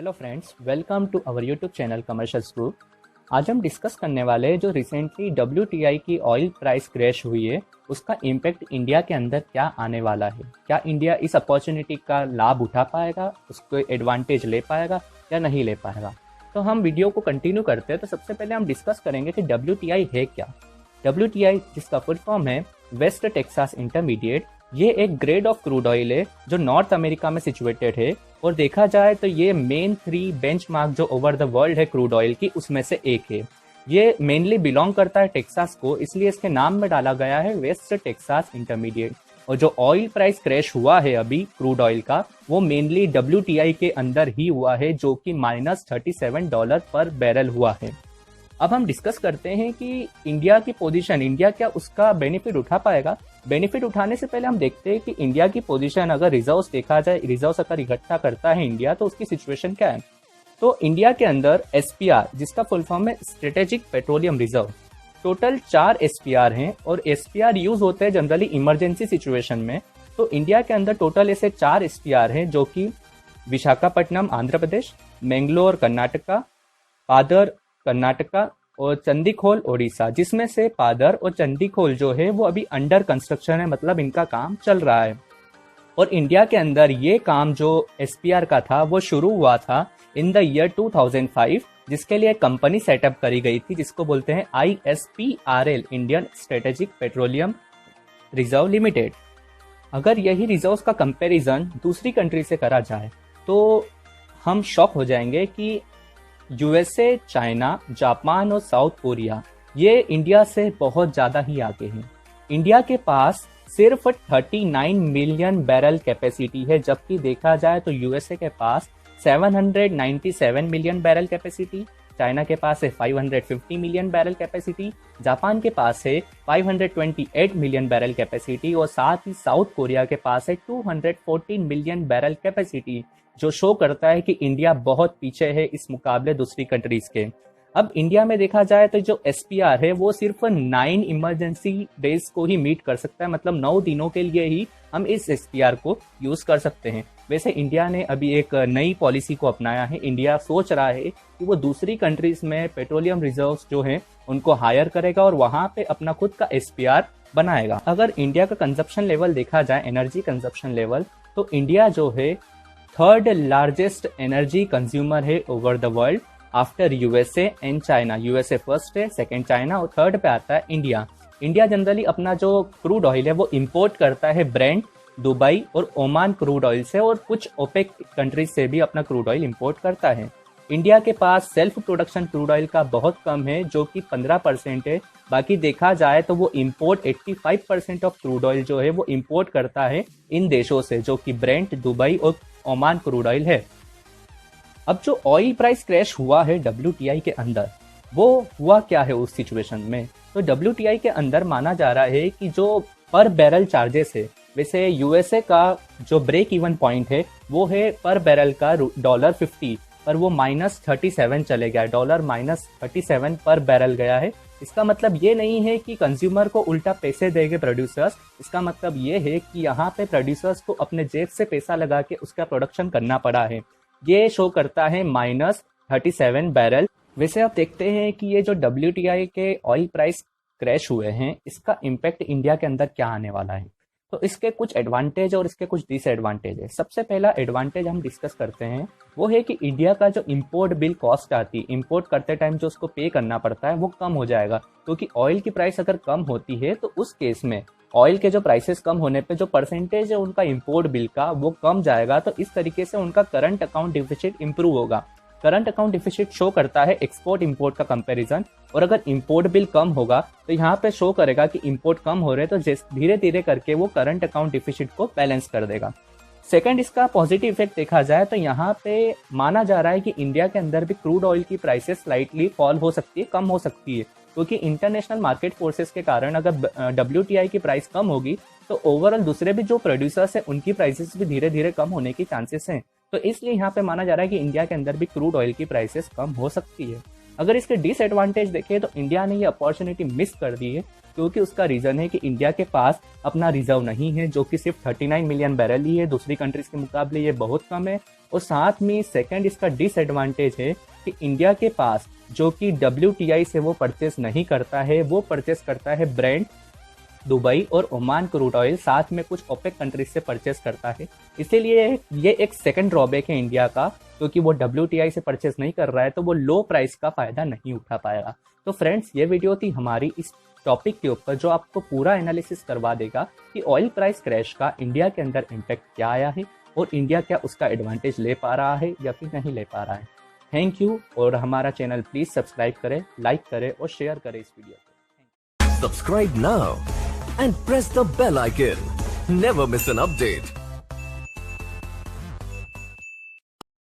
Hello friends, welcome to our YouTube channel commercials group. आज हम discuss करने वाले हैं जो रिसेंटली WTI की ऑयल प्राइस क्रैश हुई है, उसका इम्पैक्ट इंडिया के अंदर क्या आने वाला है। क्या इंडिया इस अपॉर्चुनिटी का लाभ उठा पाएगा, उसको एडवांटेज ले पाएगा या नहीं ले पाएगा। तो हम वीडियो को कंटिन्यू करते हैं। तो सबसे पहले हम डिस्कस करेंगे कि WTI है क्या। WTI जिसका फुल फॉर्म है वेस्ट टेक्सास इंटरमीडिएट, ये एक ग्रेड ऑफ क्रूड ऑयल है जो नॉर्थ अमेरिका में सिचुएटेड है। और देखा जाए तो ये मेन 3 बेंचमार्क जो ओवर द वर्ल्ड है क्रूड ऑयल की, उसमें से एक है। ये मेनली बिलोंग करता है टेक्सास को, इसलिए इसके नाम में डाला गया है वेस्ट टेक्सास इंटरमीडिएट। और जो ऑयल प्राइस क्रैश हुआ है अभी क्रूड ऑयल का, वो मेनली WTI के अंदर ही हुआ है, जो कि -$37 पर बैरल हुआ है। अब हम डिस्कस करते हैं कि इंडिया की पोजीशन, इंडिया क्या उसका बेनिफिट उठा पाएगा। बेनिफिट उठाने से पहले हम देखते हैं कि इंडिया की पोजीशन, अगर रिजर्व्स देखा जाए, रिजर्व्स अगर इकट्ठा करता है इंडिया, तो उसकी सिचुएशन क्या है। तो इंडिया के अंदर SPR जिसका फुल फॉर्म है strategic petroleum reserve, total 4 SPR हैं। और SPR यूज होते हैं जनरली इमरजेंसी सिचुएशन में। तो इंडिया के अंदर टोटल ऐसे 4 SPR हैं, जो कि विशाखापट्टनम आंध्र प्रदेश, मैंगलोर कर्नाटका, पादर कर्नाटका और चंदीखोल ओडिशा, जिसमें से पादर और चंदीखोल जो है वो अभी अंडर कंस्ट्रक्शन है, मतलब इनका काम चल रहा है। और इंडिया के अंदर ये काम जो SPR का था वो शुरू हुआ था इन द ईयर 2005, जिसके लिए कंपनी सेटअप करी गई थी जिसको बोलते हैं ISPRL, Indian strategic petroleum reserve limited. अगर यही रिजर्व का कंपैरिजन दूसरी कंट्री से करा जाए तो हम शॉक हो जाएंगे कि USA, चाइना, जापान और साउथ कोरिया ये इंडिया से बहुत ज़्यादा ही आगे हैं। इंडिया के पास सिर्फ 39 मिलियन बैरल कैपेसिटी है, जबकि देखा जाए तो USA के पास 797 मिलियन बैरल कैपेसिटी, चाइना के पास है 550 मिलियन बैरल कैपेसिटी, जापान के पास है 528 मिलियन बैरल कैपेसिटी और साथ ही साउथ कोरिया के पास है 214 मिलियन बैरल कैपेसिटी, जो शो करता है कि इंडिया बहुत पीछे है इस मुकाबले दूसरी कंट्रीज के। अब इंडिया में देखा जाए तो जो SPR है वो सिर्फ 9 इमरजेंसी डेज को ही मीट कर सकता है, मतलब 9 दिनों के लिए ही हम इस SPR को यूज कर सकते हैं। वैसे इंडिया ने अभी एक नई पॉलिसी को अपनाया है। इंडिया सोच रहा है कि वो दूसरी कंट्रीज में पेट्रोलियम रिजर्व्स जो हैं उनको हायर करेगा और वहां पे अपना खुद का SPR बनाएगा। अगर इंडिया का कंजप्शन लेवल देखा जाए, एनर्जी कंजप्शन लेवल, तो इंडिया जो है 3rd लार्जेस्ट एनर्जी कंज्यूमर है over the world after USA and China. USA first है, सेकंड चाइना और थर्ड पे आता है इंडिया। इंडिया जनरली अपना जो क्रूड ऑयल है वो इंपोर्ट करता है ब्रेंट, दुबई और ओमान क्रूड ऑयल से, और कुछ ओपेक कंट्रीज से भी अपना क्रूड ऑयल इंपोर्ट करता है। इंडिया के पास सेल्फ प्रोडक्शन क्रूड ऑयल का बहुत कम है, जो कि 15% है। बाकी देखा जाए तो वो इंपोर्ट 85% ऑफ क्रूड ऑयल जो है वो इंपोर्ट करता है इन देशों से, जो कि ब्रेंट, दुबई और ओमान क्रूड ऑयल है। अब जो ऑयल प्राइस क्रैश हुआ है WTI के अंदर, वो हुआ क्या है उस सिचुएशन में। तो WTI के अंदर माना जा रहा है कि जो पर बैरल चार्जेस है, वैसे USA का जो ब्रेक इवन पॉइंट है वो है पर बैरल का $50, पर वो -37 चले गया, $-37 पर बैरल गया है। इसका मतलब ये नहीं है कि कंज्यूमर को उल्टा पैसे देंगे प्रोड्यूसर्स, इसका मतलब ये है कि यहाँ पे प्रोड्यूसर्स को अपने जेब से पैसा लगा के उसका प्रोडक्शन करना पड़ा है। ये शो करता है -37 बैरल। वैसे आप देखते हैं कि ये जो WTI के ऑयल प्राइस क्रैश हुए हैं, इसका इम्पैक्ट इंडिया के अंदर क्या आने वाला है। तो इसके कुछ एडवांटेज और इसके कुछ डिसएडवांटेज है। सबसे पहला एडवांटेज हम डिस्कस करते हैं वो है कि इंडिया का जो इंपोर्ट बिल कॉस्ट आती है, इंपोर्ट करते टाइम जो उसको पे करना पड़ता है, वो कम हो जाएगा। क्योंकि ऑयल की प्राइस अगर कम होती है तो उस केस में ऑयल के जो प्राइसेस कम होने पे जो परसेंटेज है उनका इंपोर्ट बिल का वो कम जाएगा। तो इस तरीके से उनका करंट अकाउंट डिफिसिट इंप्रूव होगा। करंट अकाउंट डिफिसिट शो करता है एक्सपोर्ट इंपोर्ट का कंपैरिजन, और अगर इंपोर्ट बिल कम होगा तो यहाँ पे शो करेगा कि इंपोर्ट कम हो रहे, तो धीरे धीरे करके वो करंट अकाउंट डिफिसिट को बैलेंस कर देगा। सेकंड, इसका पॉजिटिव इफेक्ट देखा जाए तो यहाँ पे माना जा रहा है कि इंडिया के अंदर भी क्रूड ऑयल की प्राइसेस स्लाइटली फॉल हो सकती है, कम हो सकती है, क्योंकि इंटरनेशनल मार्केट फोर्सेस के कारण अगर WTI की प्राइस कम होगी तो ओवरऑल दूसरे भी जो प्रोड्यूसर्स हैं उनकी प्राइसेस भी धीरे धीरे कम होने की चांसेस हैं। तो इसलिए यहाँ पे माना जा रहा है कि इंडिया के अंदर भी क्रूड ऑयल की प्राइसेस कम हो सकती है। अगर इसके डिसएडवांटेज देखें तो इंडिया ने ये अपॉर्चुनिटी मिस कर दी है, क्योंकि उसका रीजन है कि इंडिया के पास अपना रिजर्व नहीं है, जो कि सिर्फ 39 मिलियन बैरल ही है। दूसरी कंट्रीज के मुकाबले ये बहुत कम है। और साथ में सेकंड इसका डिसएडवांटेज है कि इंडिया के पास जो कि WTI से वो परचेस नहीं करता है, वो परचेस करता है ब्रेंट, दुबई और ओमान क्रूड ऑयल, साथ में कुछ ओपेक कंट्रीज से परचेस करता है। इसीलिए ये एक सेकंड ड्रॉबैक है इंडिया का, क्योंकि वो WTI से परचेस नहीं कर रहा है तो वो लो प्राइस का फायदा नहीं उठा पाएगा। तो फ्रेंड्स, ये वीडियो थी हमारी इस टॉपिक के ऊपर जो आपको पूरा एनालिसिस करवा देगा कि ऑयल प्राइस क्रैश का इंडिया के अंदर इम्पैक्ट क्या आया है और इंडिया क्या उसका एडवांटेज ले पा रहा है या फिर नहीं ले पा रहा है। थैंक यू, और हमारा चैनल प्लीज सब्सक्राइब करें, लाइक करें और शेयर करें इस वीडियो को। Subscribe now and press the bell icon. Never miss an update.